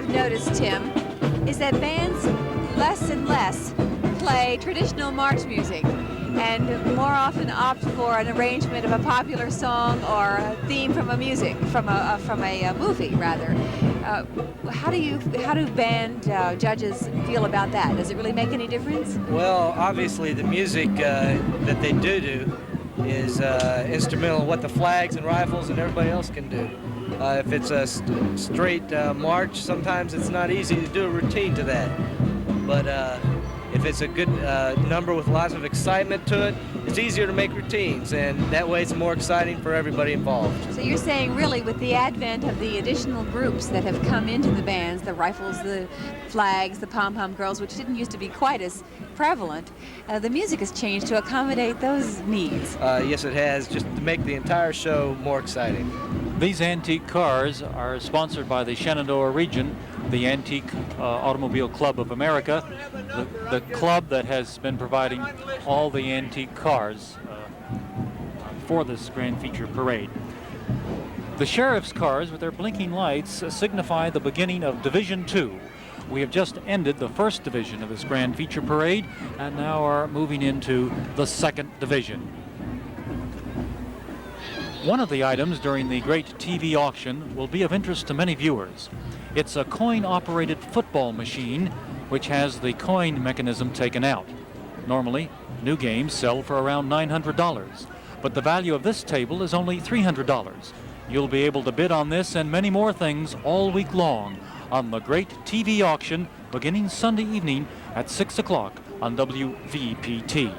I've noticed, Tim, is that bands less and less play traditional march music and more often opt for an arrangement of a popular song or a theme from a movie rather. How do band judges feel about that? Does it really make any difference? Well, obviously the music that they do is instrumental in what the flags and rifles and everybody else can do. If it's a straight march, sometimes it's not easy to do a routine to that. But if it's a good number with lots of excitement to it, it's easier to make routines, and that way it's more exciting for everybody involved. So you're saying really with the advent of the additional groups that have come into the bands, the rifles, the flags, the pom-pom girls, which didn't used to be quite as prevalent, the music has changed to accommodate those needs. Yes, it has, just to make the entire show more exciting. These antique cars are sponsored by the Shenandoah region, the Antique Automobile Club of America, the club that has been providing all the antique cars for this Grand Feature Parade. The sheriff's cars with their blinking lights signify the beginning of Division 2. We have just ended the first division of this Grand Feature Parade and now are moving into the second division. One of the items during the great TV auction will be of interest to many viewers. It's a coin-operated football machine which has the coin mechanism taken out. Normally, new games sell for around $900, but the value of this table is only $300. You'll be able to bid on this and many more things all week long on the great TV auction beginning Sunday evening at 6 o'clock on WVPT.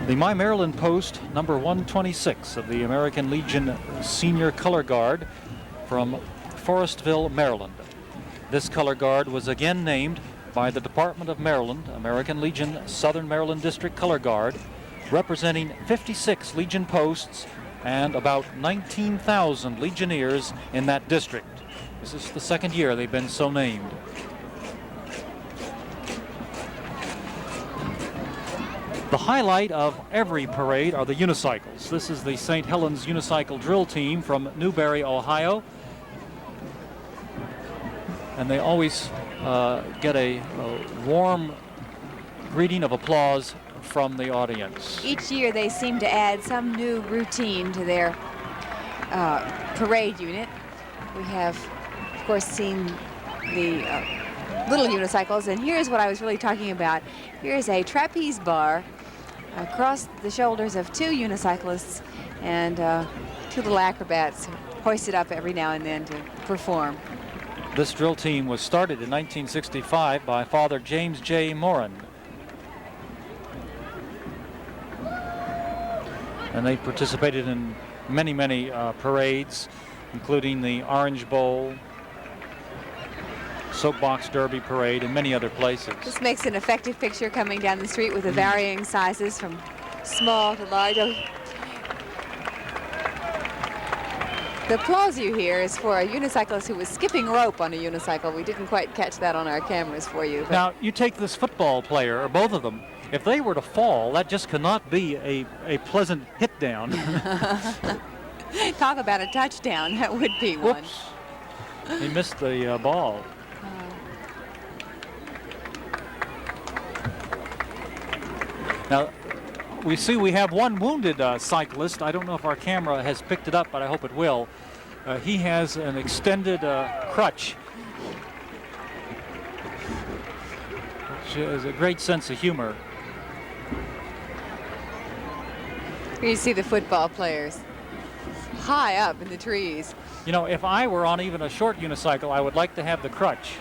The My Maryland Post, number 126 of the American Legion Senior Color Guard from Forestville, Maryland. This color guard was again named by the Department of Maryland, American Legion Southern Maryland District Color Guard, representing 56 Legion posts and about 19,000 Legionnaires in that district. This is the second year they've been so named. The highlight of every parade are the unicycles. This is the St. Helens Unicycle Drill Team from Newberry, Ohio. And they always get a warm greeting of applause from the audience. Each year they seem to add some new routine to their parade unit. We have, of course, seen the little unicycles, and here's what I was really talking about. Here's a trapeze bar across the shoulders of two unicyclists and two little acrobats hoisted up every now and then to perform. This drill team was started in 1965 by Father James J. Moran. And they participated in many parades, including the Orange Bowl, Soapbox Derby Parade, and many other places. This makes an effective picture coming down the street with the varying sizes from small to large. The applause you hear is for a unicyclist who was skipping rope on a unicycle. We didn't quite catch that on our cameras for you. Now, you take this football player, or both of them, if they were to fall, that just cannot be a pleasant hit down. Talk about a touchdown. That would be one. Whoops. He missed the ball. Now, we see we have one wounded cyclist. I don't know if our camera has picked it up, but I hope it will. He has an extended crutch, which is a great sense of humor. Here you see the football players high up in the trees. You know, if I were on even a short unicycle, I would like to have the crutch.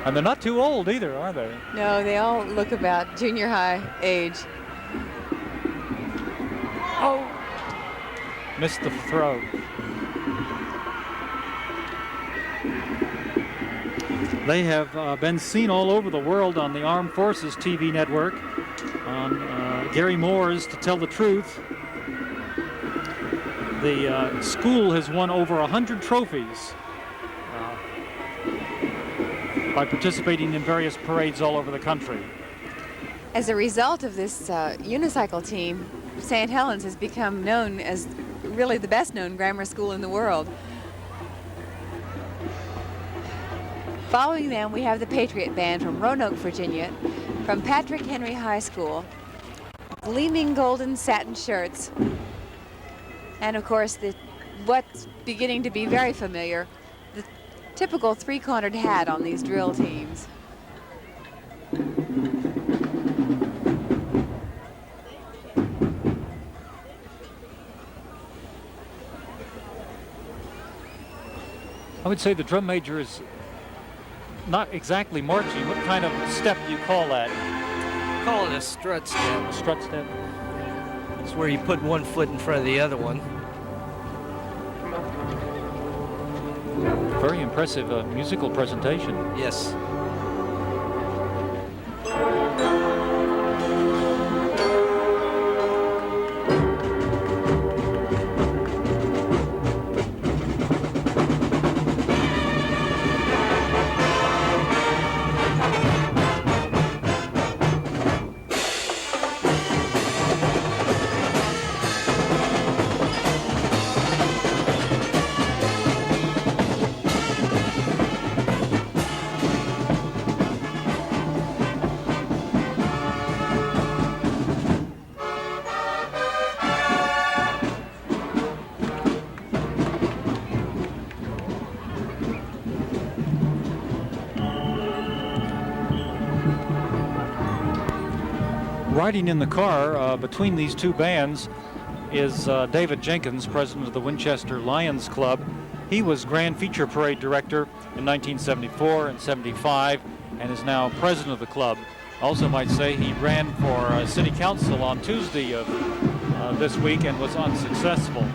And they're not too old either, are they? No, they all look about junior high age. Oh! Missed the throw. They have been seen all over the world on the Armed Forces TV network, on Gary Moore's To Tell the Truth. The school has won over 100 trophies by participating in various parades all over the country. As a result of this unicycle team, St. Helens has become known as really the best known grammar school in the world. Following them, we have the Patriot Band from Roanoke, Virginia, from Patrick Henry High School, gleaming golden satin shirts, and of course what's beginning to be very familiar, the typical three-cornered hat on these drill teams. I would say the drum major is not exactly marching. What kind of step do you call that? Call it a strut step. A strut step? It's where you put one foot in front of the other one. Very impressive musical presentation. Yes. Riding in the car between these two bands is David Jenkins, president of the Winchester Lions Club. He was Grand Feature Parade director in 1974 and 75 and is now president of the club. Also might say he ran for city council on Tuesday of this week and was unsuccessful.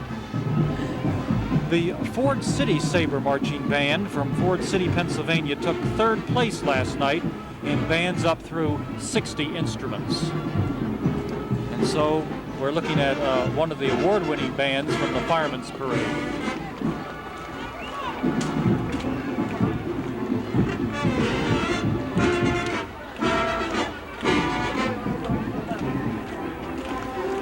The Ford City Sabre Marching Band from Ford City, Pennsylvania took third place last night in bands up through 60 instruments. And so we're looking at one of the award-winning bands from the Fireman's Parade.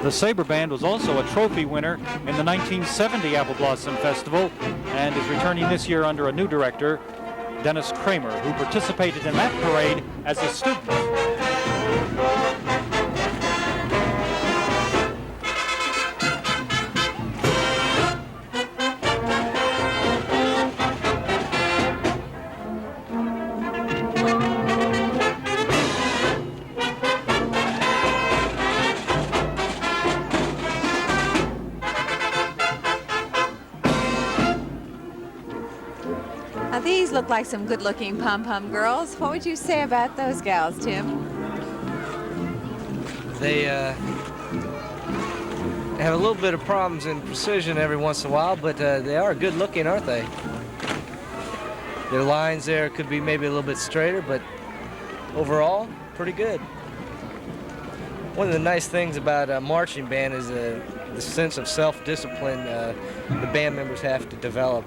The Sabre Band was also a trophy winner in the 1970 Apple Blossom Festival and is returning this year under a new director, Dennis Kramer, who participated in that parade as a student. Now these look like some good-looking pom-pom girls. What would you say about those gals, Tim? They have a little bit of problems in precision every once in a while, but they are good looking, aren't they? Their lines there could be maybe a little bit straighter, but overall, pretty good. One of the nice things about a marching band is the sense of self-discipline the band members have to develop.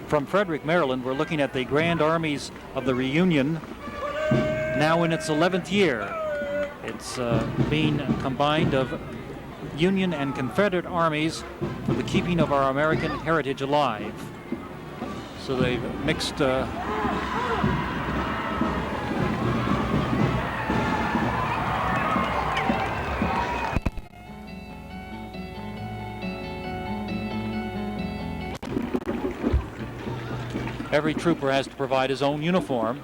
From Frederick, Maryland, we're looking at the Grand Armies of the Reunion, now in its 11th year. It's being combined of Union and Confederate armies for the keeping of our American heritage alive. So they've mixed every trooper has to provide his own uniform.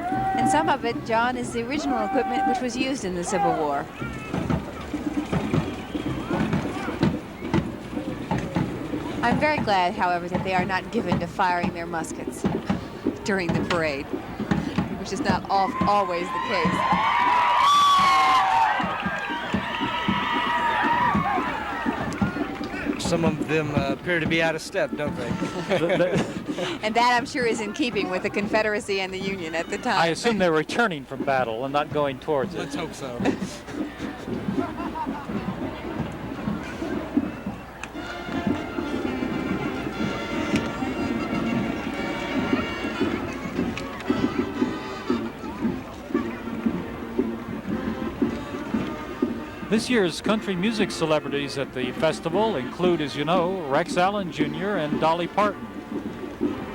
And some of it, John, is the original equipment which was used in the Civil War. I'm very glad, however, that they are not given to firing their muskets during the parade, which is not always the case. Some of them appear to be out of step, don't they? And that, I'm sure, is in keeping with the Confederacy and the Union at the time. I assume they're returning from battle and not going towards it. Let's hope so. This year's country music celebrities at the festival include, as you know, Rex Allen Jr. and Dolly Parton.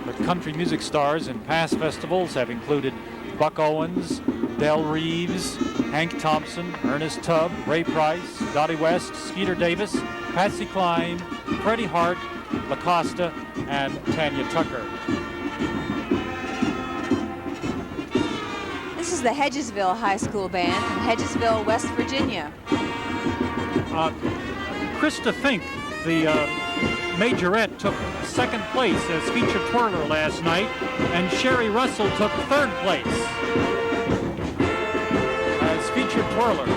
But country music stars in past festivals have included Buck Owens, Del Reeves, Hank Thompson, Ernest Tubb, Ray Price, Dottie West, Skeeter Davis, Patsy Cline, Freddie Hart, LaCosta, and Tanya Tucker. This is the Hedgesville High School Band from Hedgesville, West Virginia. Krista Fink, the majorette, took second place as featured twirler last night, and Sherry Russell took third place as featured twirler.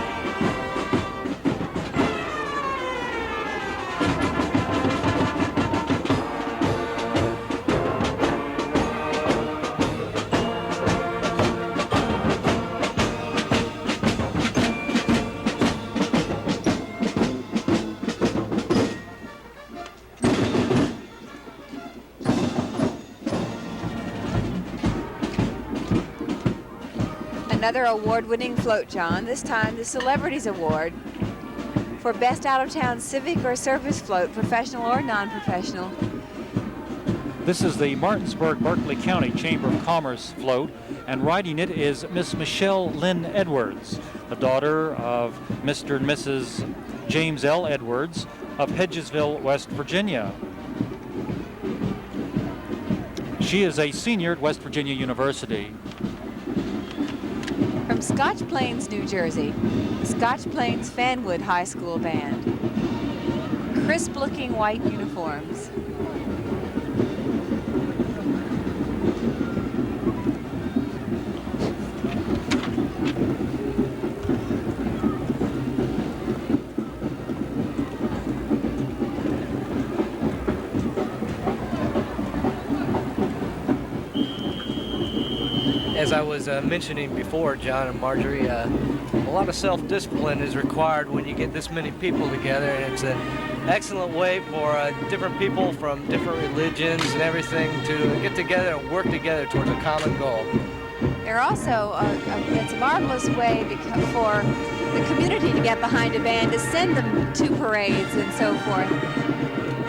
Another award-winning float, John, this time the Celebrities Award for Best Out-of-Town Civic or Service Float, professional or non-professional. This is the Martinsburg-Berkeley County Chamber of Commerce float, and riding it is Miss Michelle Lynn Edwards, the daughter of Mr. and Mrs. James L. Edwards of Hedgesville, West Virginia. She is a senior at West Virginia University. From Scotch Plains, New Jersey, Scotch Plains Fanwood High School Band. Crisp-looking white uniforms. As I was mentioning before, John and Marjorie, a lot of self-discipline is required when you get this many people together, and it's an excellent way for different people from different religions and everything to get together and work together towards a common goal. They're also, it's a marvelous way for the community to get behind a band, to send them to parades and so forth.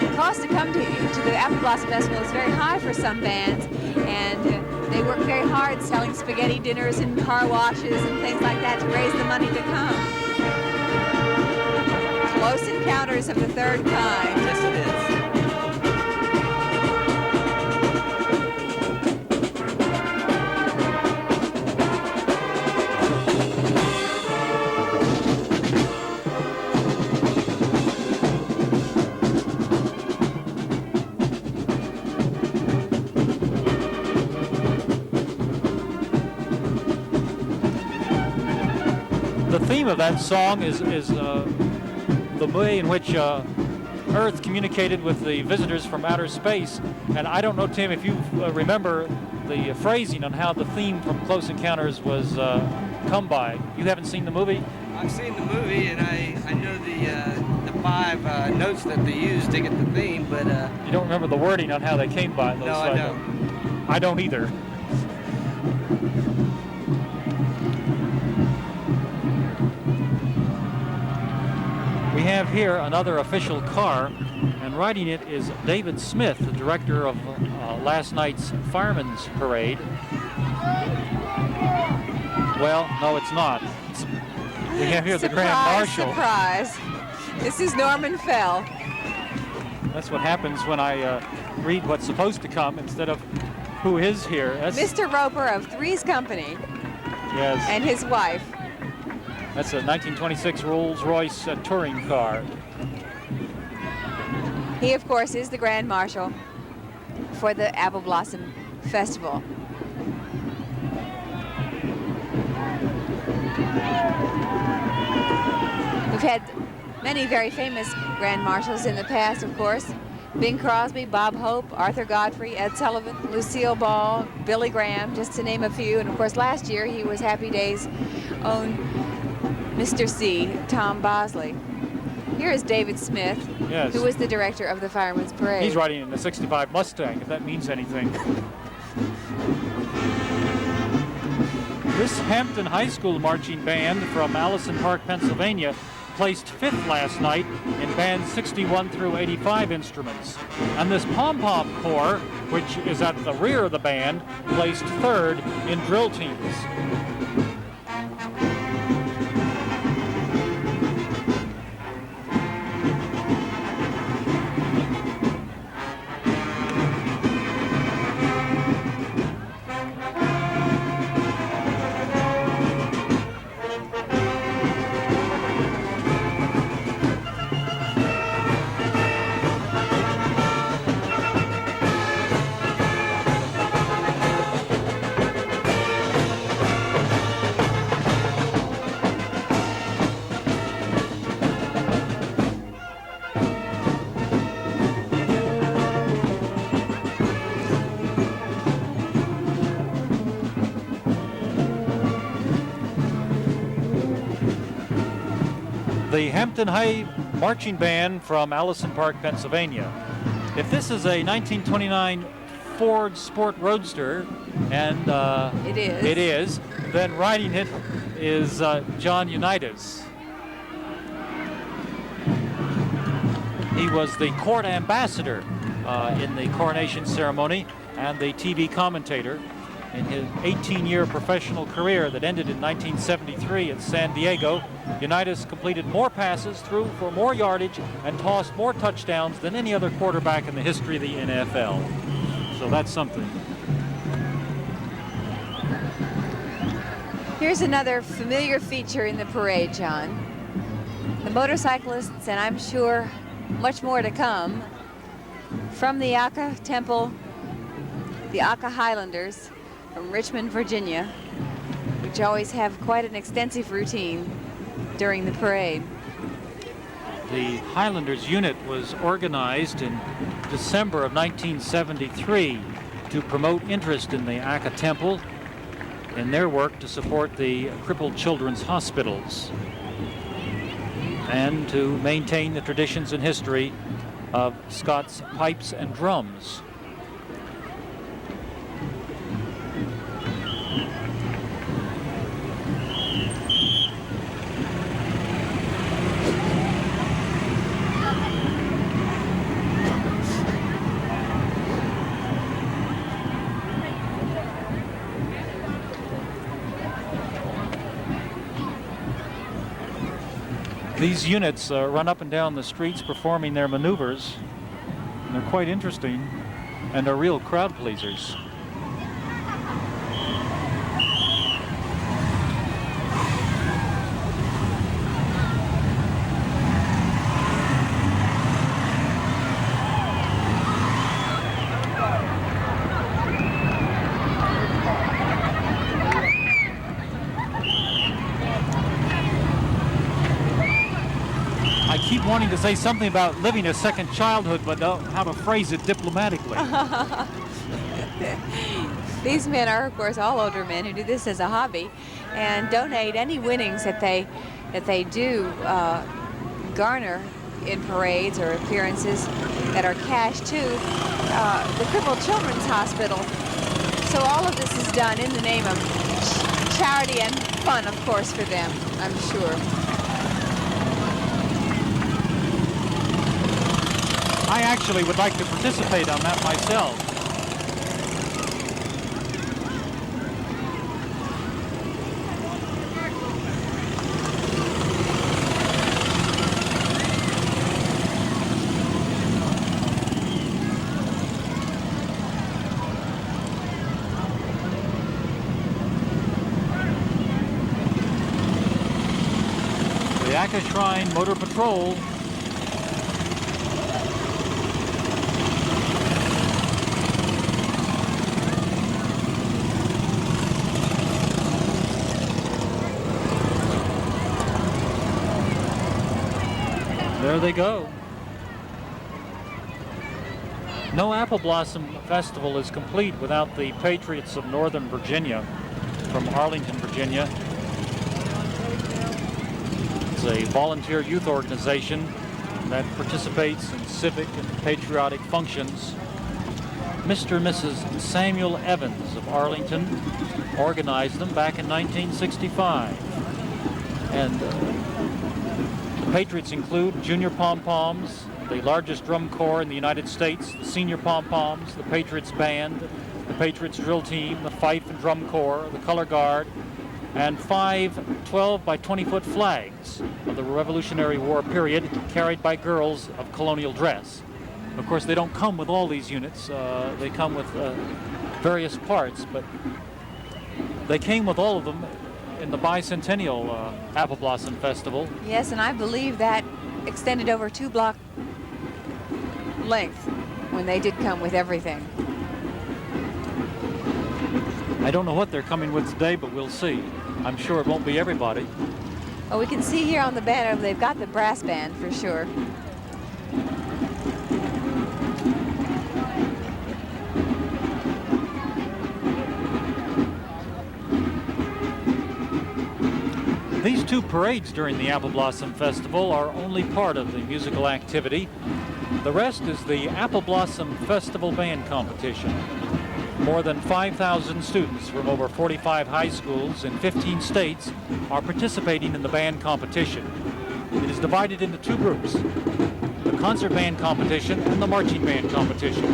The cost to come to the Apple Blossom Festival is very high for some bands, and they work very hard selling spaghetti dinners and car washes and things like that to raise the money to come. Close encounters of the third kind. Yes, it is. The theme of that song is the way in which Earth communicated with the visitors from outer space. And I don't know, Tim, if you remember the phrasing on how the theme from Close Encounters was come by. You haven't seen the movie? I've seen the movie, and I know the five notes that they used to get the theme, but You don't remember the wording on how they came by those? no, I don't. I don't either. We have here another official car, and riding it is David Smith, the director of last night's Firemen's Parade. Well, no, it's not. We have here the Grand Marshal. Surprise. This is Norman Fell. That's what happens when I read what's supposed to come instead of who is here. That's, Mr. Roper of Three's Company yes, and his wife. that's a 1926 Rolls-Royce touring car. He, of course, is the Grand Marshal for the Apple Blossom Festival. We've had many very famous Grand Marshals in the past, of course. Bing Crosby, Bob Hope, Arthur Godfrey, Ed Sullivan, Lucille Ball, Billy Graham, just to name a few. And of course, last year he was Happy Days' own Mr. C, Tom Bosley. Here is David Smith, Yes. who was the director of the Firemen's Parade. He's riding in the 65 Mustang, if that means anything. This Hampton High School marching band from Allison Park, Pennsylvania, placed 5th last night in bands 61 through 85 instruments. And this pom-pom corps, which is at the rear of the band, placed 3rd in drill teams. The Hampton High Marching Band from Allison Park, Pennsylvania. If this is a 1929 Ford Sport Roadster, and it is, then riding it is John Unitas. He was the court ambassador in the coronation ceremony and the TV commentator. In his 18-year professional career that ended in 1973 at San Diego, Unitas completed more passes, threw for more yardage, and tossed more touchdowns than any other quarterback in the history of the NFL. So that's something. Here's another familiar feature in the parade, John. The motorcyclists, and I'm sure much more to come, from the Aka Temple, the Aka Highlanders, from Richmond, Virginia, which always have quite an extensive routine during the parade. The Highlanders unit was organized in December of 1973 to promote interest in the Aka Temple in their work to support the crippled children's hospitals and to maintain the traditions and history of Scots pipes and drums. These units run up and down the streets performing their maneuvers, and they're quite interesting, and they're real crowd pleasers. Wanting to say something about living a second childhood, but don't know how to phrase it diplomatically. These men are, of course, all older men who do this as a hobby and donate any winnings that they do garner in parades or appearances that are cash to the Crippled Children's Hospital. So all of this is done in the name of charity and fun, of course, for them, I'm sure. I actually would like to participate on that myself. The Aka Shrine Motor Patrol . There they go. No Apple Blossom Festival is complete without the Patriots of Northern Virginia from Arlington, Virginia. It's a volunteer youth organization that participates in civic and patriotic functions. Mr. and Mrs. Samuel Evans of Arlington organized them back in 1965. And Patriots include junior pom-poms, the largest drum corps in the United States, the senior pom-poms, the Patriots band, the Patriots drill team, the fife and drum corps, the color guard, and 5 12 by 20-foot flags of the Revolutionary War period carried by girls of colonial dress. Of course, they don't come with all these units. They come with various parts, but they came with all of them in the bicentennial Apple Blossom Festival. Yes, and I believe that extended over 2-block length when they did come with everything. I don't know what they're coming with today, but we'll see. I'm sure it won't be everybody. Well, we can see here on the banner they've got the brass band for sure. These 2 parades during the Apple Blossom Festival are only part of the musical activity. The rest is the Apple Blossom Festival Band Competition. More than 5,000 students from over 45 high schools in 15 states are participating in the band competition. It is divided into 2 groups, the concert band competition and the marching band competition.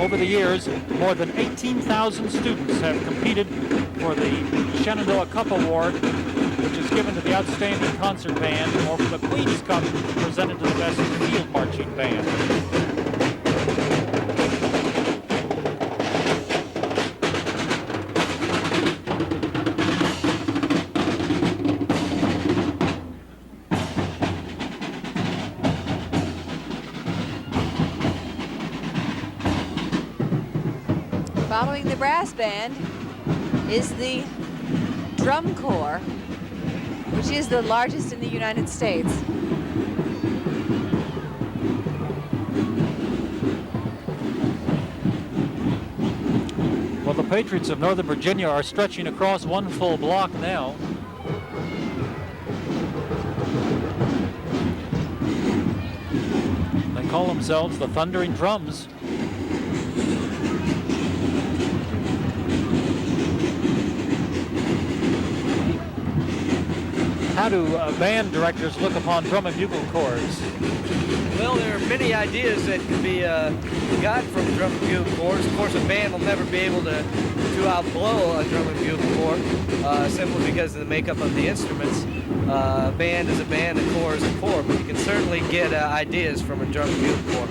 Over the years, more than 18,000 students have competed for the Shenandoah Cup Award, which is given to the outstanding concert band, or for the Queen's Cup, presented to the best field marching band. Following the brass band is the drum corps, which is the largest in the United States. Well, the Patriots of Northern Virginia are stretching across 1 full block now. They call themselves the Thundering Drums. How do band directors look upon drum and bugle corps? Well, there are many ideas that can be got from drum and bugle corps. Of course, a band will never be able to outblow a drum and bugle corps simply because of the makeup of the instruments. A band is a band, a corps is a corps, but you can certainly get ideas from a drum and bugle corps.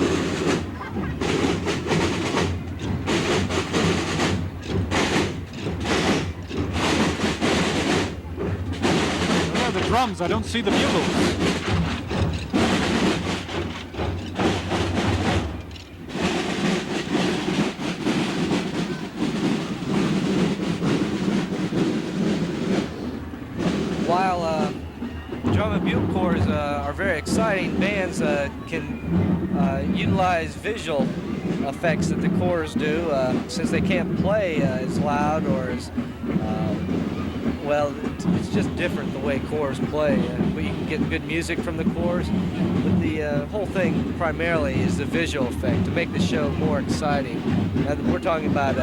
Drums, I don't see the bugles. While drum and bugle corps are very exciting, bands can utilize visual effects that the corps do, since they can't play as loud or as well, it's just different the way corps play. But you can get good music from the corps, but the whole thing primarily is the visual effect to make the show more exciting. We're talking about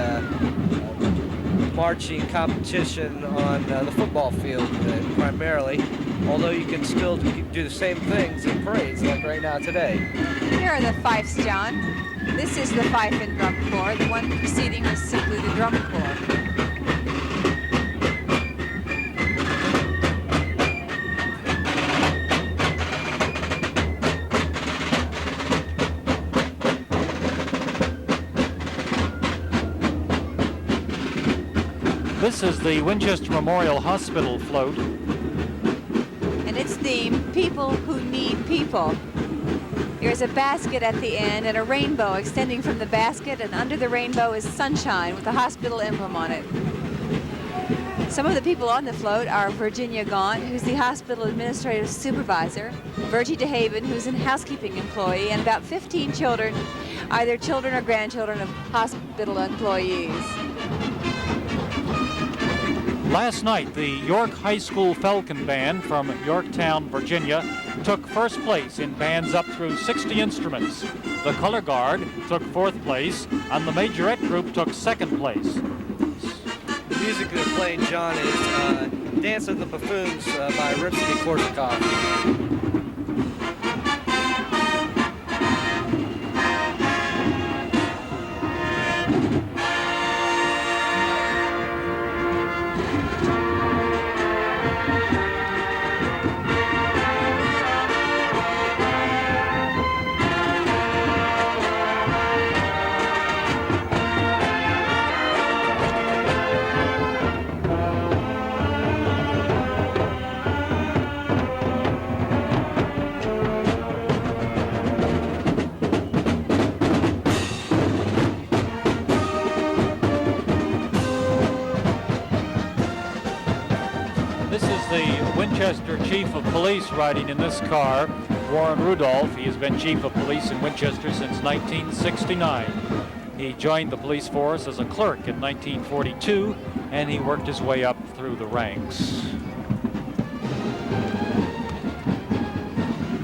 marching competition on the football field primarily, although you can still do the same things in parades like right now today. Here are the fifes, John. This is the fife and drum corps. The one preceding was simply the drum corps. This is the Winchester Memorial Hospital float. And its theme, People Who Need People. There's a basket at the end and a rainbow extending from the basket, and under the rainbow is sunshine with the hospital emblem on it. Some of the people on the float are Virginia Gaunt, who's the hospital administrative supervisor, Virgie DeHaven, who's a housekeeping employee, and about 15 children, either children or grandchildren of hospital employees. Last night, the York High School Falcon Band from Yorktown, Virginia, took first place in bands up through 60 instruments. The Color Guard took fourth place, and the Majorette Group took second place. music they're playing, John, is Dance of the Buffoons by Rimsky-Korsakov. This is the Winchester Chief of Police riding in this car, Warren Rudolph. He has been Chief of Police in Winchester since 1969. He joined the police force as a clerk in 1942, and he worked his way up through the ranks.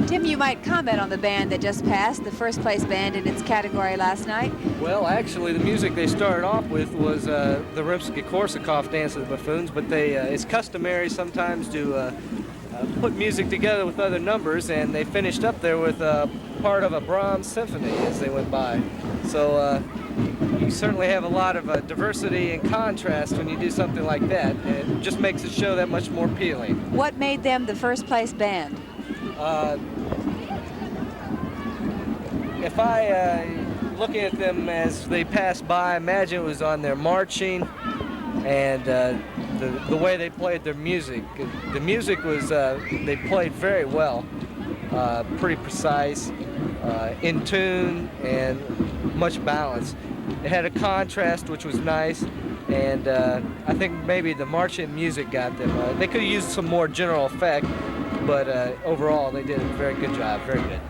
Tim, you might comment on the band that just passed, the first place band in its category last night. Well, actually, the music they started off with was the Rimsky-Korsakov Dance of the Buffoons, but it's customary sometimes to put music together with other numbers, and they finished up there with part of a Brahms symphony as they went by. So you certainly have a lot of diversity and contrast when you do something like that, and it just makes the show that much more appealing. What made them the first place band? If I looking at them as they passed by, I imagine it was on their marching and the way they played their music. The music was, they played very well, pretty precise, in tune, and much balance. It had a contrast which was nice, and I think maybe the marching music got them. They could have used some more general effect, but overall they did a very good job, very good.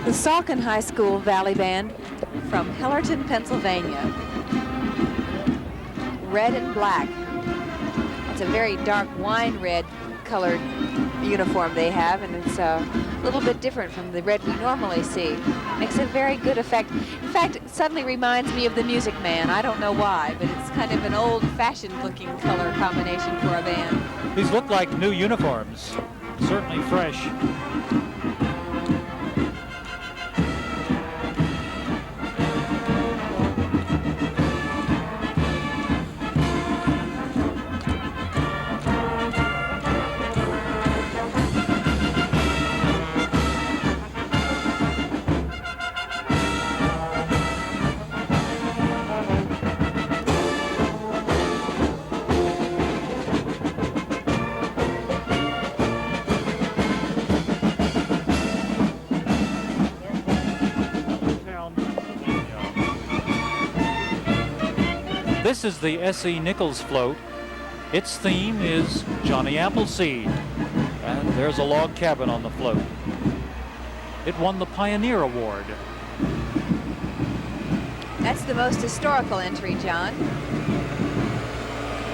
The Salkin High School Valley Band from Hellerton, Pennsylvania. Red and black. It's a very dark wine red colored uniform they have, and it's a little bit different from the red we normally see. Makes a very good effect. In fact, it suddenly reminds me of the Music Man. I don't know why, but it's kind of an old-fashioned looking color combination for a band. These look like new uniforms, certainly fresh. This is the S.E. Nichols float. Its theme is Johnny Appleseed, and there's a log cabin on the float. It won the Pioneer Award. That's the most historical entry, John.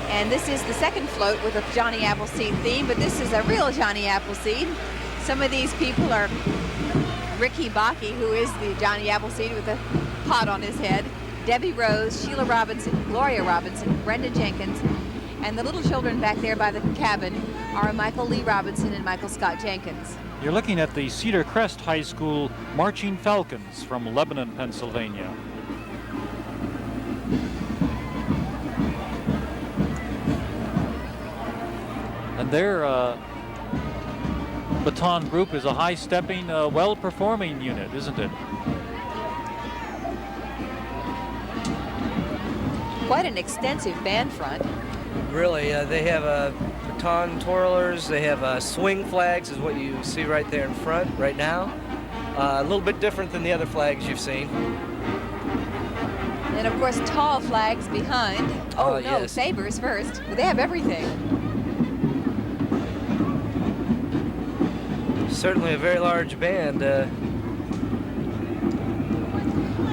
And this is the second float with a Johnny Appleseed theme, but this is a real Johnny Appleseed. Some of these people are Ricky Bakke, who is the Johnny Appleseed with a pot on his head, Debbie Rose, Sheila Robinson, Gloria Robinson, Brenda Jenkins, and the little children back there by the cabin are Michael Lee Robinson and Michael Scott Jenkins. You're looking at the Cedar Crest High School Marching Falcons from Lebanon, Pennsylvania. And their baton group is a high-stepping, well-performing unit, isn't it? Quite an extensive band front. Really, they have baton twirlers, they have swing flags is what you see right there in front right now. A little bit different than the other flags you've seen. And of course, tall flags behind. Oh, no, yes. sabers first. They have everything. Certainly a very large band.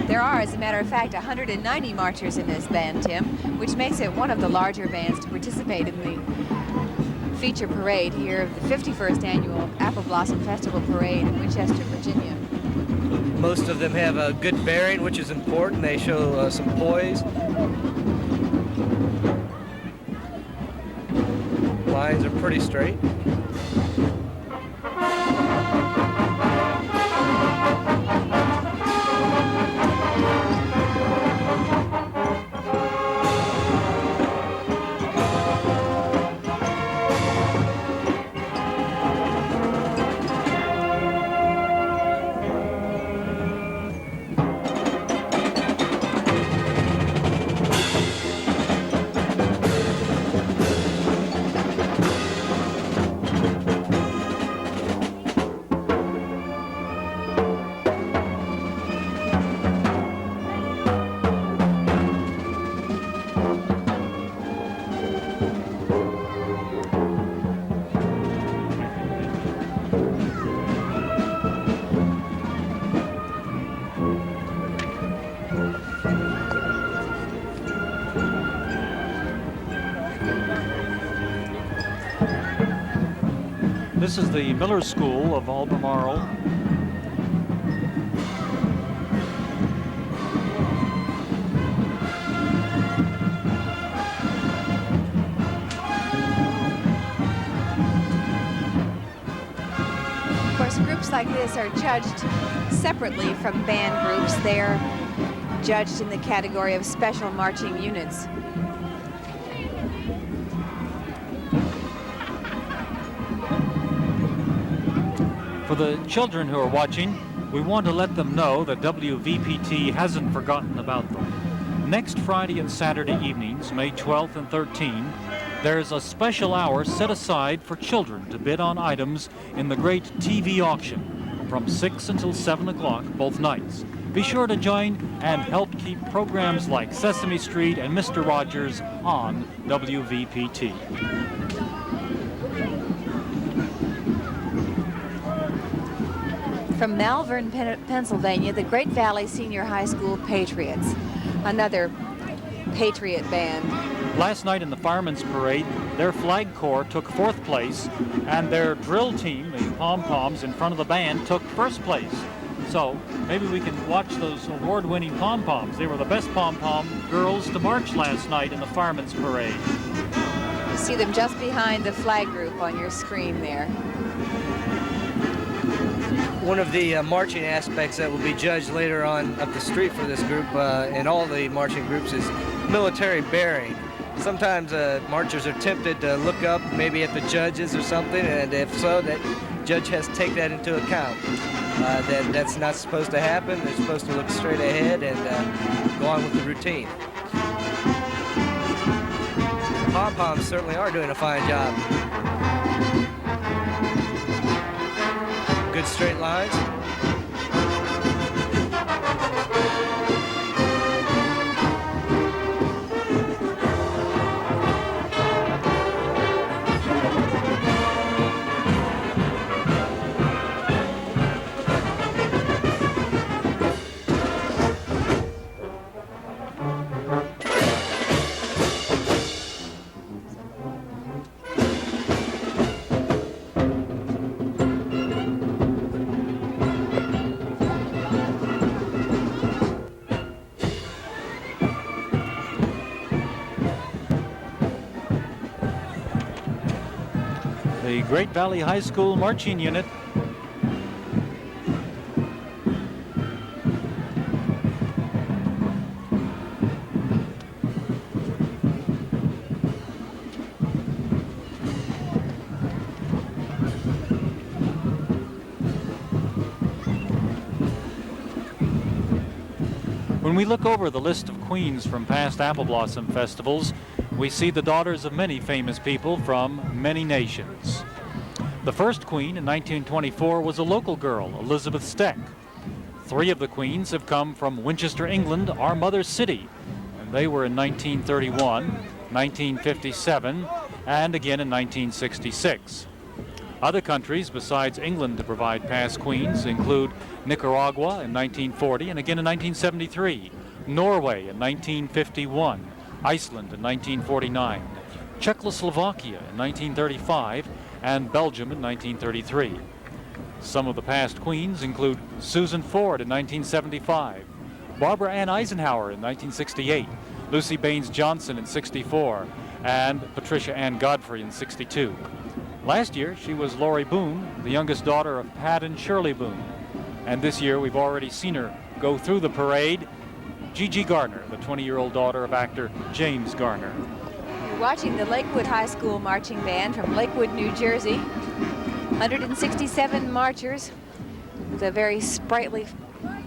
There are, as a matter of fact, 190 marchers in this band, Tim, which makes it one of the larger bands to participate in the feature parade here of the 51st annual Apple Blossom Festival Parade in Winchester, Virginia. Most of them have a good bearing, which is important. They show some poise. Lines are pretty straight. This is the Miller School of Albemarle. Of course, groups like this are judged separately from band groups. They're judged in the category of special marching units. For the children who are watching, we want to let them know that WVPT hasn't forgotten about them. Next Friday and Saturday evenings, May 12th and 13th, there's a special hour set aside for children to bid on items in the great TV auction from 6 until 7 o'clock both nights. Be sure to join and help keep programs like Sesame Street and Mr. Rogers on WVPT. From Malvern, Pennsylvania, the Great Valley Senior High School Patriots, another Patriot band. Last night in the Firemen's Parade, their flag corps took 4th place, and their drill team, the pom-poms in front of the band, took 1st place. So maybe we can watch those award-winning pom-poms. They were the best pom-pom girls to march last night in the Firemen's Parade. You see them just behind the flag group on your screen there. One of the marching aspects that will be judged later on up the street for this group and all the marching groups is military bearing. Sometimes marchers are tempted to look up maybe at the judges or something, and if so, that judge has to take that into account. That's not supposed to happen. They're supposed to look straight ahead and go on with the routine. Pom-poms certainly are doing a fine job. Good straight lines. The Great Valley High School Marching Unit. When we look over the list of queens from past Apple Blossom festivals, we see the daughters of many famous people from many nations. The first queen in 1924 was a local girl, Elizabeth Steck. 3 of the queens have come from Winchester, England, our mother city. And they were in 1931, 1957, and again in 1966. Other countries besides England to provide past queens include Nicaragua in 1940 and again in 1973, Norway in 1951, Iceland in 1949, Czechoslovakia in 1935, and Belgium in 1933. Some of the past queens include Susan Ford in 1975, Barbara Ann Eisenhower in 1968, Lucy Baines Johnson in 64, and Patricia Ann Godfrey in 62. Last year, she was Lori Boone, the youngest daughter of Pat and Shirley Boone. And this year, we've already seen her go through the parade. Gigi Gardner, the 20-year-old daughter of actor James Garner. You're watching the Lakewood High School Marching Band from Lakewood, New Jersey. 167 marchers with a very sprightly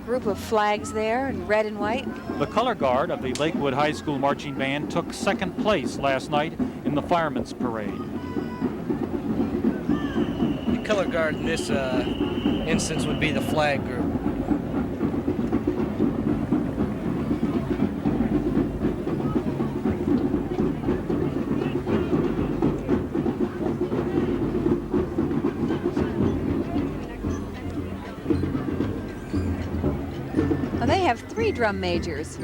group of flags there in red and white. The color guard of the Lakewood High School Marching Band took second place last night in the Firemen's Parade. The color guard in this instance would be the flag group. Well, they have 3 drum majors.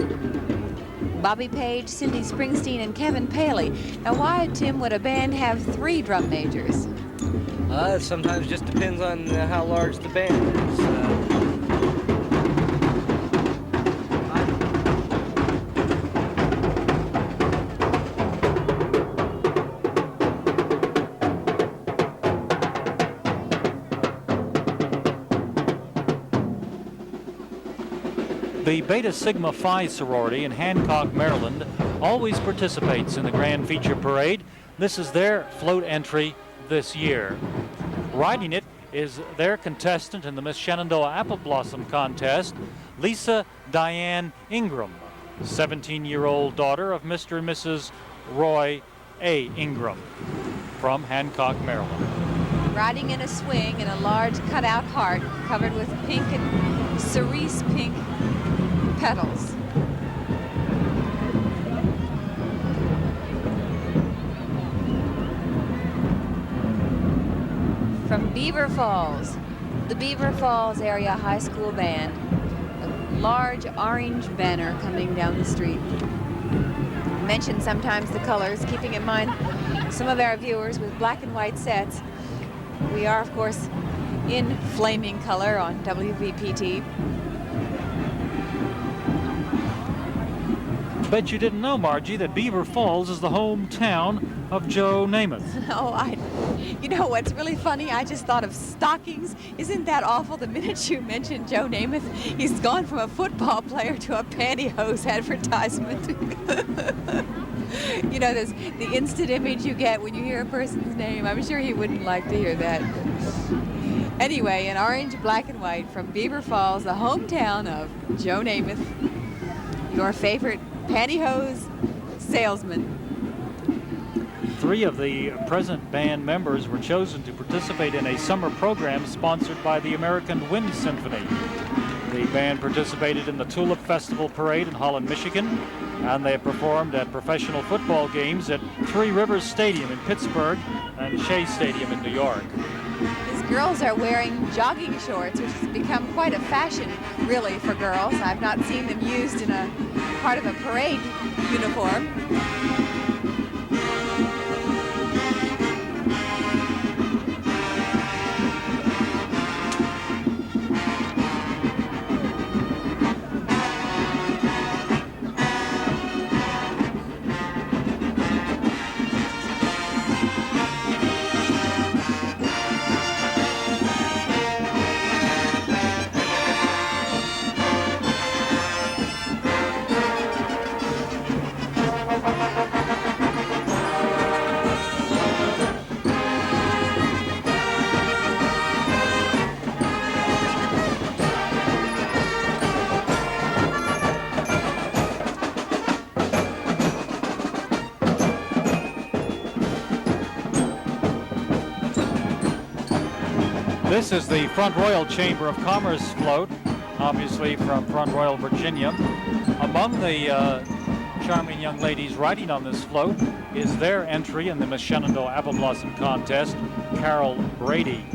Bobby Page, Cindy Springsteen, and Kevin Paley. Now why, Tim, would a band have 3 drum majors? It sometimes just depends on how large the band is. The Beta Sigma Phi sorority in Hancock, Maryland, always participates in the Grand Feature Parade. This is their float entry this year. Riding it is their contestant in the Miss Shenandoah Apple Blossom Contest, Lisa Diane Ingram, 17-year-old daughter of Mr. and Mrs. Roy A. Ingram from Hancock, Maryland. Riding in a swing in a large cutout heart covered with pink and cerise pink petals. From Beaver Falls, the Beaver Falls Area High School Band, a large orange banner coming down the street. Mention sometimes the colors, keeping in mind some of our viewers with black and white sets. We are, of course, in flaming color on WVPT. Bet you didn't know, Margie, that Beaver Falls is the hometown of Joe Namath. You know what's really funny? I just thought of stockings. Isn't that awful? The minute you mentioned Joe Namath, he's gone from a football player to a pantyhose advertisement. You know, there's the instant image you get when you hear a person's name. I'm sure he wouldn't like to hear that. Anyway, in orange, black, and white from Beaver Falls, the hometown of Joe Namath, your favorite pantyhose salesman. 3 of the present band members were chosen to participate in a summer program sponsored by the American Wind Symphony. The band participated in the Tulip Festival Parade in Holland, Michigan, and they performed at professional football games at Three Rivers Stadium in Pittsburgh and Shea Stadium in New York. These girls are wearing jogging shorts, which has become quite a fashion, really, for girls. I've not seen them used in a part of a parade uniform. This is the Front Royal Chamber of Commerce float, obviously from Front Royal, Virginia. Among the charming young ladies riding on this float is their entry in the Miss Shenandoah Apple Blossom Contest, Carol Brady.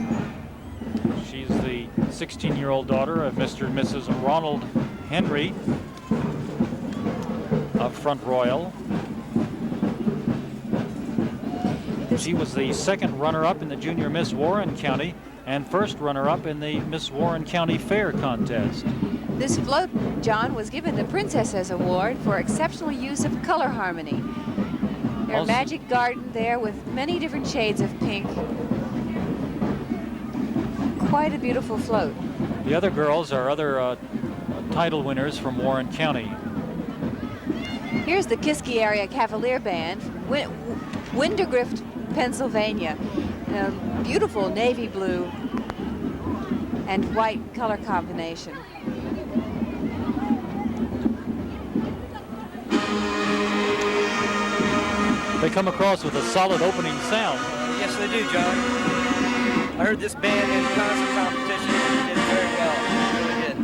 She's the 16-year-old daughter of Mr. and Mrs. Ronald Henry of Front Royal. She was the second runner-up in the Junior Miss Warren County and first runner-up in the Miss Warren County Fair contest. This float, John, was given the Princesses Award for exceptional use of color harmony. Their Also- magic garden there with many different shades of pink. Quite a beautiful float. The other girls are other title winners from Warren County. Here's the Kiski Area Cavalier Band from Wintergrift, Pennsylvania. A beautiful navy blue and white color combination. They come across with a solid opening sound. Yes, they do, John. I heard this band in concert competition and they did very well. They really did.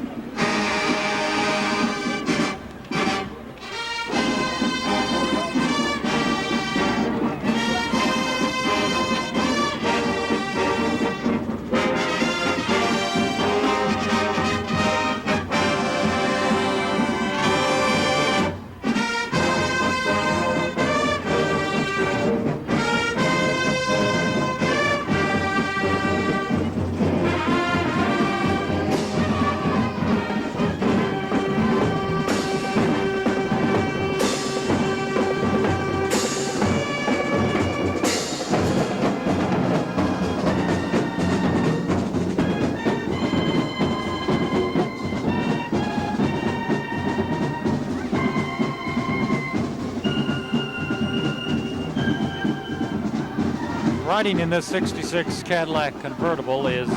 Riding in this 66 Cadillac convertible is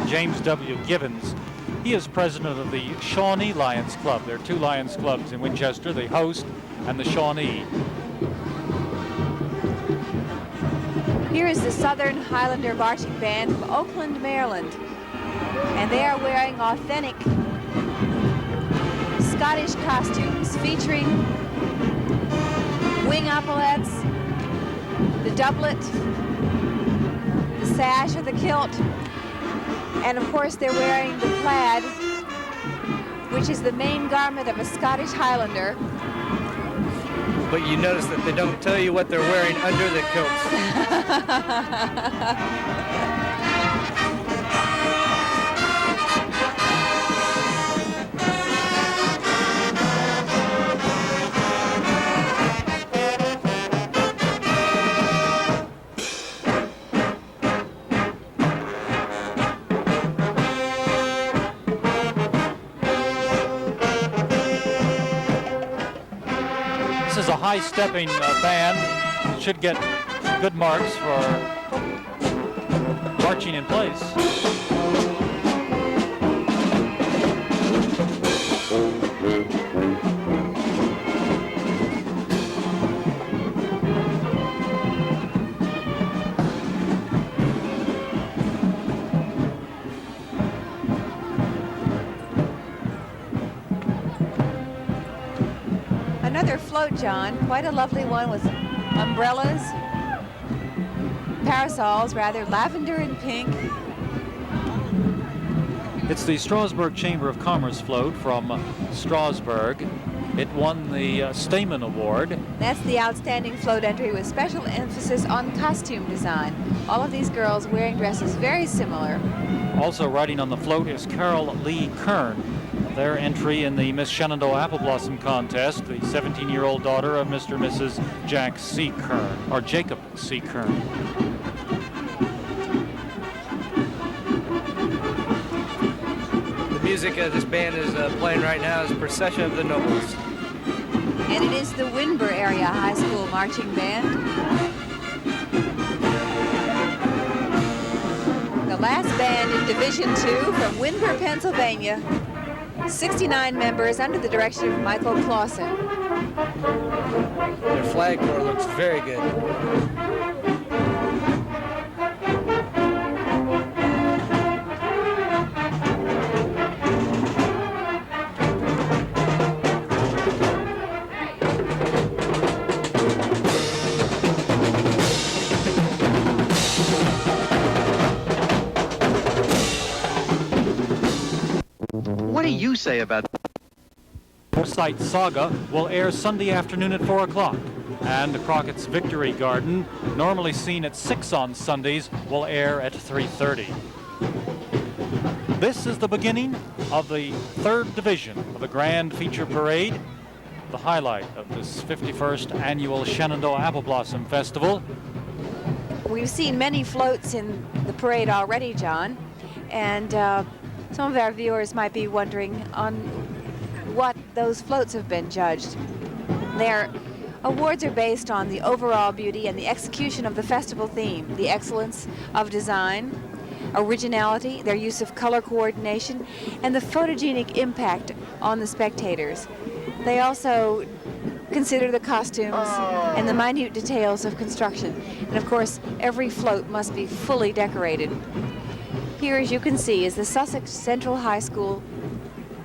James W. Givens. He is president of the Shawnee Lions Club. There are two Lions clubs in Winchester, the Host and the Shawnee. Here is the Southern Highlander Marching Band from Oakland, Maryland. And they are wearing authentic Scottish costumes featuring wing epaulets, the doublet, the sash or the kilt, and of course they're wearing the plaid, which is the main garment of a Scottish Highlander. But you notice that they don't tell you what they're wearing under the kilts. This is a high-stepping band. Should get good marks for marching in place. Another float, John, quite a lovely one with umbrellas, parasols, rather, lavender and pink. It's the Strasburg Chamber of Commerce float from Strasburg. It won the Stamen Award. That's the outstanding float entry with special emphasis on costume design. All of these girls wearing dresses very similar. Also riding on the float is Carol Lee Kern. Their entry in the Miss Shenandoah Apple Blossom Contest, the 17-year-old daughter of Mr. and Mrs. Jack C. Kern, or Jacob C. Kern. The music this band is playing right now is Procession of the Nobles. And it is the Winber Area High School Marching Band. The last band in Division II from Winber, Pennsylvania. 69 members under the direction of Michael Clausen. Their flag corps looks very good. What do you say about Forsyth Saga will air Sunday afternoon at 4 o'clock. And Crockett's Victory Garden, normally seen at 6 on Sundays, will air at 3:30. This is the beginning of the third division of the Grand Feature Parade, the highlight of this 51st annual Shenandoah Apple Blossom Festival. We've seen many floats in the parade already, John, and some of our viewers might be wondering on what those floats have been judged. Their awards are based on the overall beauty and the execution of the festival theme, the excellence of design, originality, their use of color coordination, and the photogenic impact on the spectators. They also consider the costumes and the minute details of construction. And of course, every float must be fully decorated. Here, as you can see, is the Sussex Central High School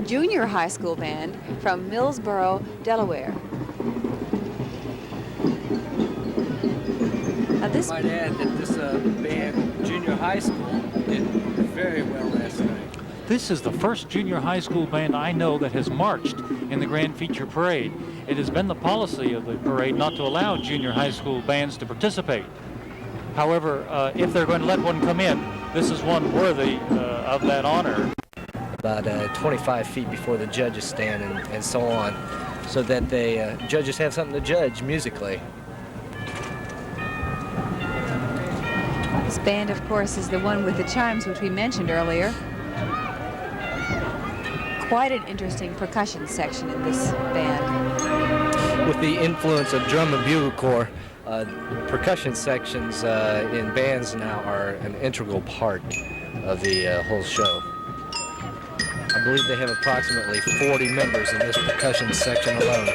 Junior High School Band from Millsboro, Delaware. Now this I might add that this band, junior high school, did very well last night. This is the first junior high school band I know that has marched in the Grand Feature Parade. It has been the policy of the parade not to allow junior high school bands to participate. However, if they're going to let one come in, this is one worthy of that honor. About 25 feet before the judges stand and so on, so that the judges have something to judge musically. This band, of course, is the one with the chimes which we mentioned earlier. Quite an interesting percussion section in this band. With the influence of drum and bugle corps, percussion sections in bands now are an integral part of the whole show. I believe they have approximately 40 members in this percussion section alone.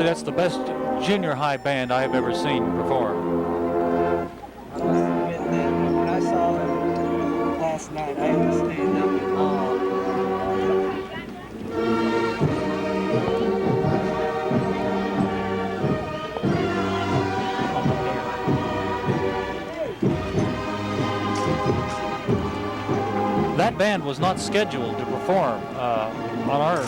That's the best junior high band I have ever seen perform. I must admit that when I saw them last night, I had to stand up in awe. That band was not scheduled to perform on our...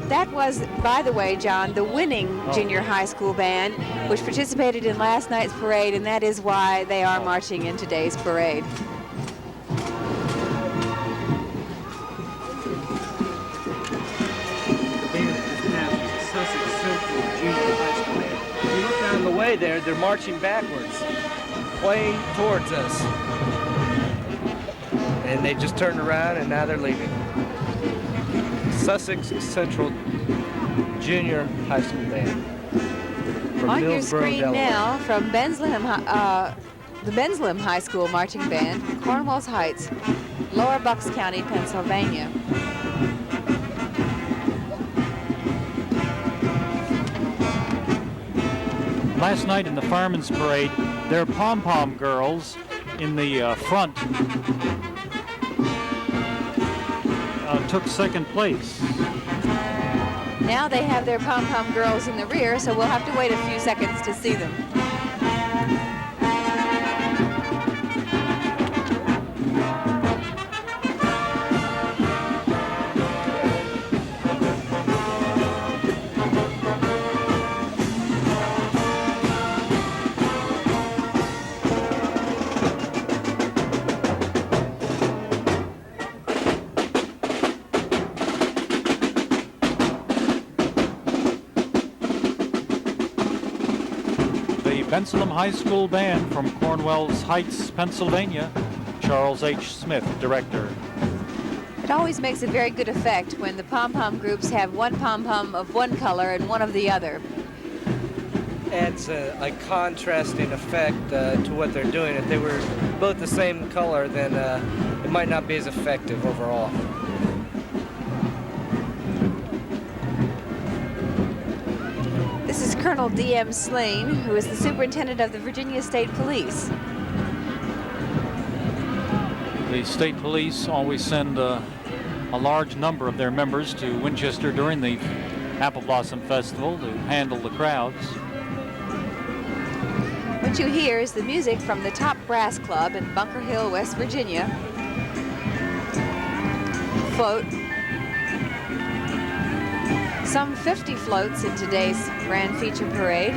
That was, by the way, John, the winning junior high school band, which participated in last night's parade, and that is why they are marching in today's parade. Sussex Central Junior High School band. If you look down the way there, they're marching backwards, way towards us. And they just turned around and now they're leaving. Sussex Central Junior High School Band. From On your Millsboro, screen Delaware. now, from the Benslam High School Marching Band, Cornwalls Heights, Lower Bucks County, Pennsylvania. Last night in the Fireman's Parade, their pom-pom girls in the front took second place. Now they have their pom-pom girls in the rear, so we'll have to wait a few seconds to see them. Benslam High School Band from Cornwalls Heights, Pennsylvania. Charles H. Smith, director. It always makes a very good effect when the pom-pom groups have one pom-pom of one color and one of the other. Adds a contrasting effect to what they're doing. If they were both the same color, then it might not be as effective overall. This is Colonel D.M. Slane, who is the superintendent of the Virginia State Police. The state police always send a large number of their members to Winchester during the Apple Blossom Festival to handle the crowds. What you hear is the music from the Top Brass Club in Bunker Hill, West Virginia. Float. Some 50 floats in today's Grand Feature Parade.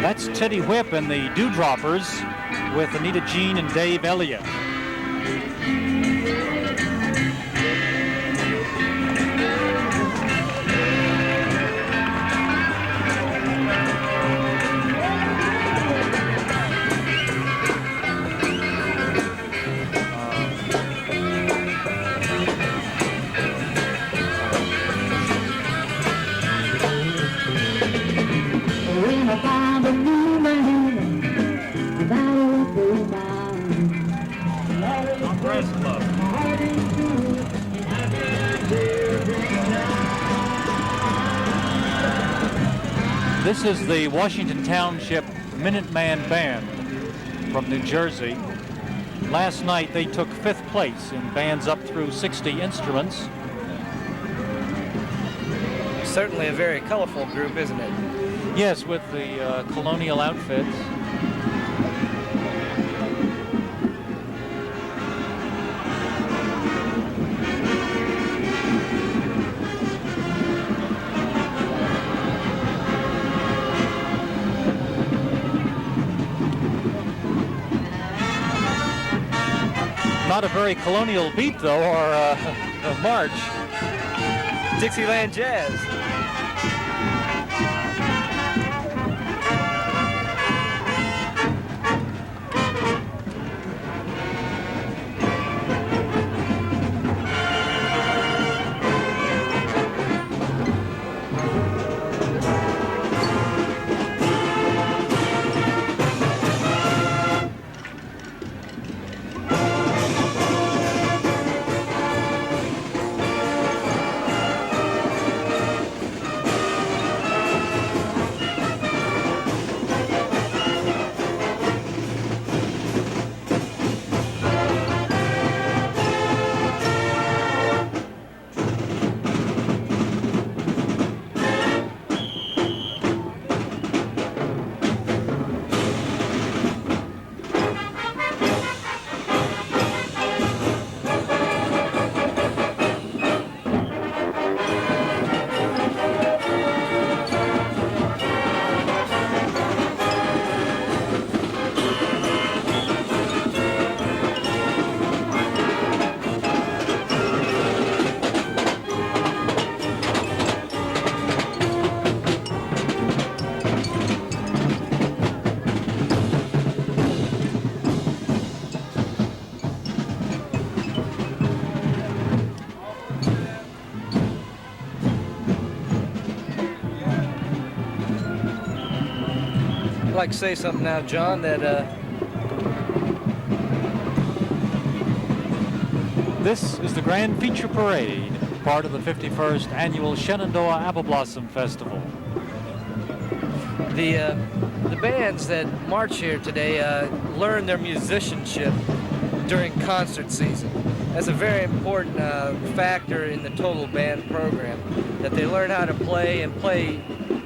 That's Teddy Whip and the Dewdroppers with Anita Jean and Dave Elliott. This is the Washington Township Minuteman Band from New Jersey. Last night they took 5th place in bands up through 60 instruments. Certainly a very colorful group, isn't it? Yes, with the colonial outfits. Not a very colonial beat, though, or a march. Dixieland Jazz. I'd like to say something now, John, that This is the Grand Feature Parade, part of the 51st Annual Shenandoah Apple Blossom Festival. the bands that march here today learn their musicianship during concert season. That's a very important factor in the total band program, that they learn how to play and play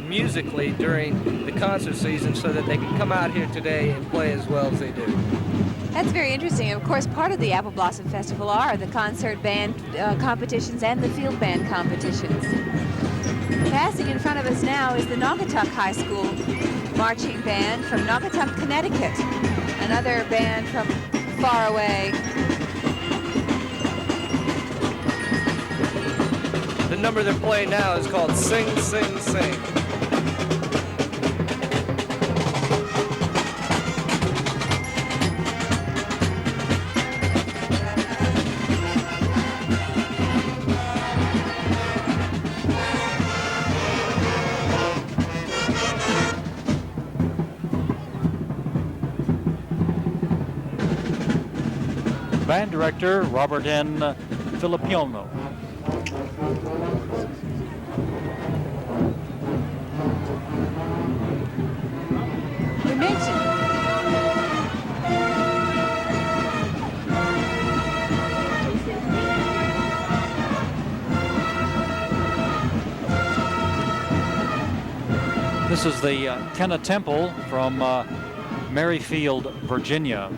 musically during the concert season so that they can come out here today and play as well as they do. That's very interesting. Of course, part of the Apple Blossom Festival are the concert band competitions and the field band competitions. Passing in front of us now is the Naugatuck High School marching band from Naugatuck, Connecticut. Another band from far away. The number they're playing now is called Sing, Sing, Sing. Band director Robert N. Filippiano. mention. This is the Kenna Temple from Merrifield, Virginia.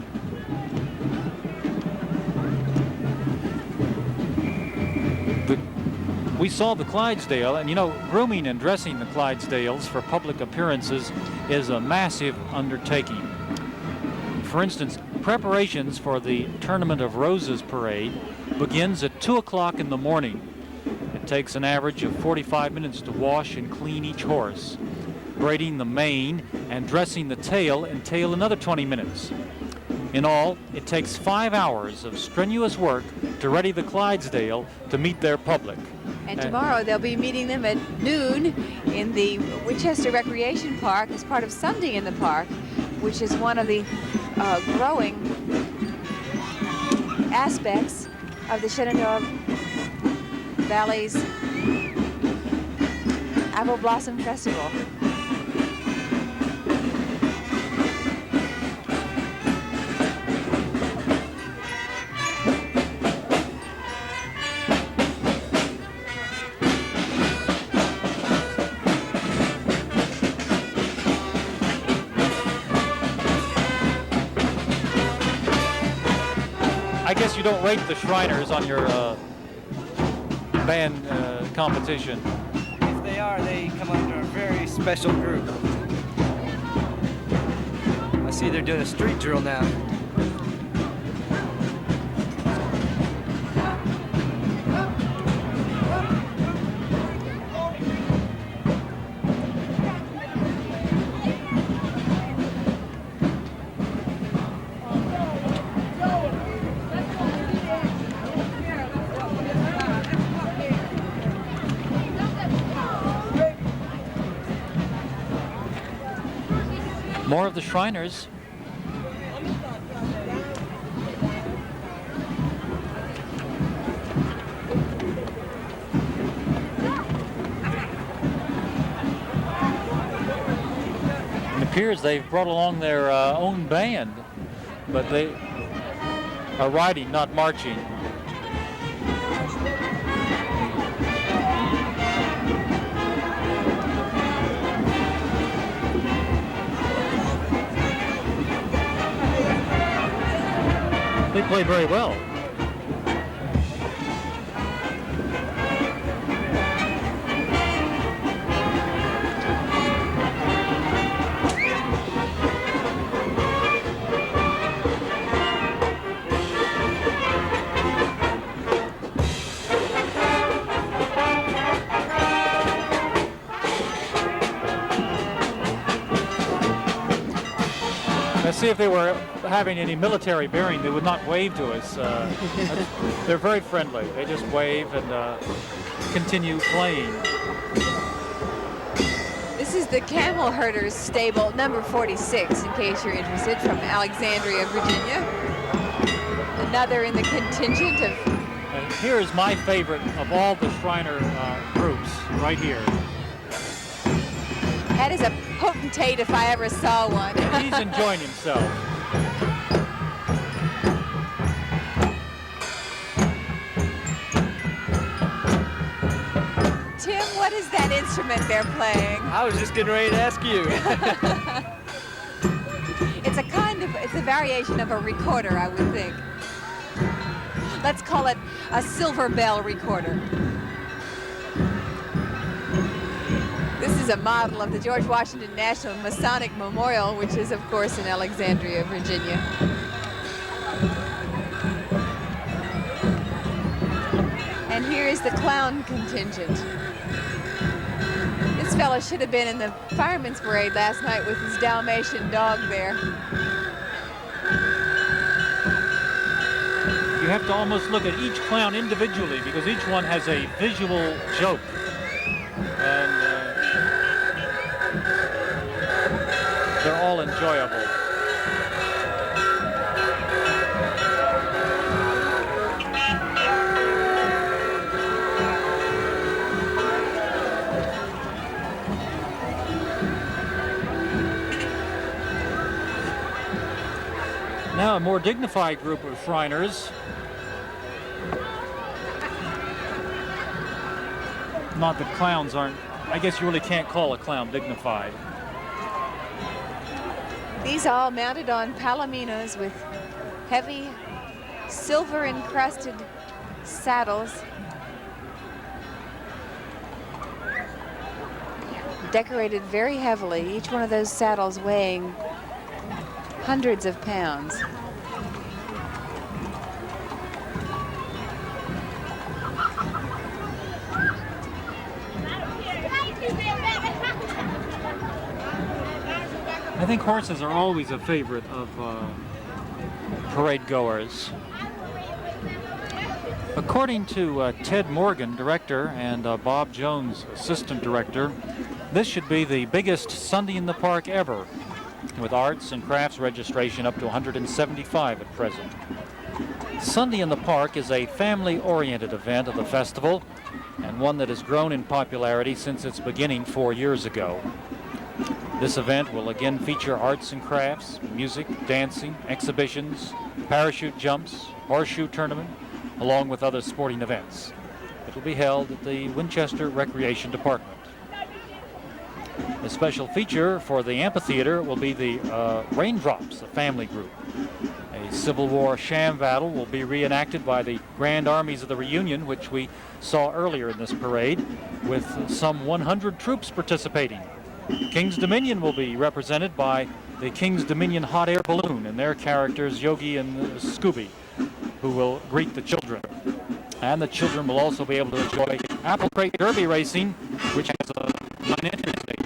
We saw the Clydesdale, and you know, grooming and dressing the Clydesdales for public appearances is a massive undertaking. For instance, preparations for the Tournament of Roses parade begins at 2 o'clock in the morning. It takes an average of 45 minutes to wash and clean each horse. Braiding the mane and dressing the tail entail another 20 minutes. In all, it takes 5 hours of strenuous work to ready the Clydesdale to meet their public. And tomorrow they'll be meeting them at noon in the Winchester Recreation Park as part of Sunday in the Park, which is one of the growing aspects of the Shenandoah Valley's Apple Blossom Festival. I guess you don't rate the Shriners on your band competition. If they are, they come under a very special group. I see they're doing a street drill now. More of the Shriners. It appears they've brought along their own band, but they are riding, not marching. They play very well. Let's see if they were having any military bearing, they would not wave to us. They're very friendly. They just wave and continue playing. This is the Camel Herders Stable, number 46, in case you're interested, from Alexandria, Virginia. Another in the contingent of... And here is my favorite of all the Shriner groups, right here. That is a potentate if I ever saw one. He's enjoying himself. Tim, what is that instrument they're playing? I was just getting ready to ask you. It's a variation of a recorder, I would think. Let's call it a silver bell recorder. This is a model of the George Washington National Masonic Memorial, which is, of course, in Alexandria, Virginia. And here is the clown contingent. This fella should have been in the fireman's parade last night with his Dalmatian dog there. You have to almost look at each clown individually because each one has a visual joke. And they're all enjoyable. Now a more dignified group of Shriners. Not that clowns aren't, I guess you really can't call a clown dignified. These all mounted on palominos with heavy silver encrusted saddles. Decorated very heavily, each one of those saddles weighing hundreds of pounds. I think horses are always a favorite of parade goers. According to Ted Morgan, director, and Bob Jones, assistant director, this should be the biggest Sunday in the Park ever, with arts and crafts registration up to 175 at present. Sunday in the Park is a family-oriented event of the festival, and one that has grown in popularity since its beginning 4 years ago. This event will again feature arts and crafts, music, dancing, exhibitions, parachute jumps, horseshoe tournament, along with other sporting events. It will be held at the Winchester Recreation Department. A special feature for the amphitheater will be the Raindrops, a family group. A Civil War sham battle will be reenacted by the Grand Armies of the Reunion, which we saw earlier in this parade, with some 100 troops participating. King's Dominion will be represented by the King's Dominion hot air balloon and their characters Yogi and Scooby, who will greet the children. And the children will also be able to enjoy apple crate derby racing, which has a 9-inch stage.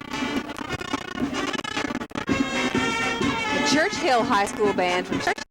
The Churchill High School Band from Churchill